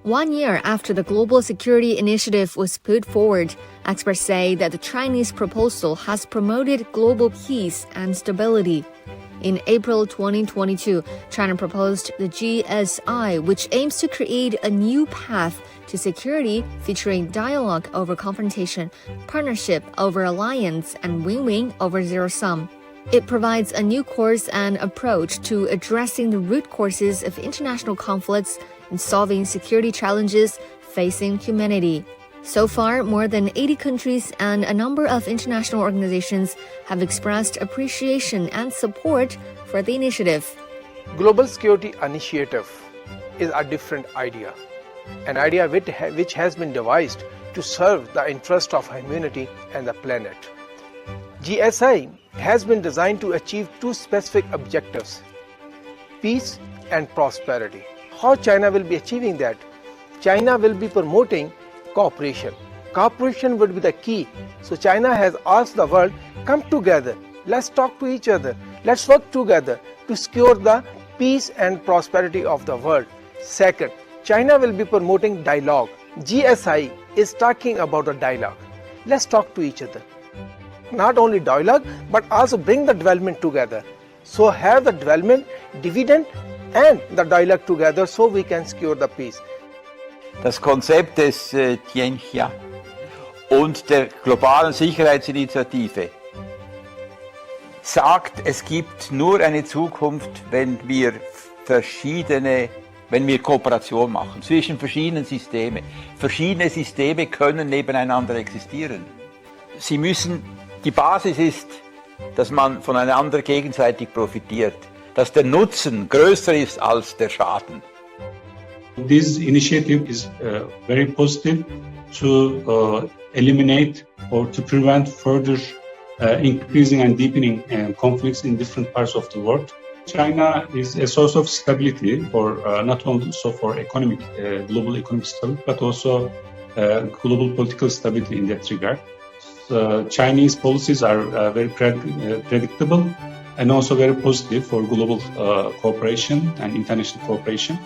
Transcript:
1 year after the global security initiative was put forward, experts say that the Chinese proposal has promoted global peace and stability. In April 2022, China proposed the GSI, which aims to create a new path to security featuring dialogue over confrontation, partnership over alliance, and win-win over zero-sum. It provides a new course and approach to addressing the root causes of international conflicts and solving security challenges facing humanity. So far, more than 80 countries and a number of international organizations have expressed appreciation and support for the initiative. Global Security Initiative is a different idea, an idea which has been devised to serve the interest of humanity and the planet. GSI has been designed to achieve two specific objectives: peace and prosperity. How China will be achieving that? China will be promoting cooperation. Cooperation would be the key. So China has asked the world, come together, let's talk to each other, let's work together to secure the peace and prosperity of the world. Second, China will be promoting dialogue. GSI is talking about a dialogue. Let's talk to each other. Not only dialogue, but also bring the development together. So have the development dividend and the dialogue together so we can secure the peace. Das Konzept des Tianjia und der globalen Sicherheitsinitiative sagt, es gibt nur eine Zukunft, wenn wir Kooperation machen zwischen verschiedenen Systemen. Verschiedene Systeme können nebeneinander existieren. Die Basis ist, dass man voneinander gegenseitig profitiert, dass der Nutzen größer ist als der Schaden. This initiative is very positive to eliminate or to prevent further increasing and deepening conflicts in different parts of the world. China is a source of stability for not only for economic, global economic stability, but also global political stability in that regard. Chinese policies are very predictable and also very positive for global cooperation and international cooperation.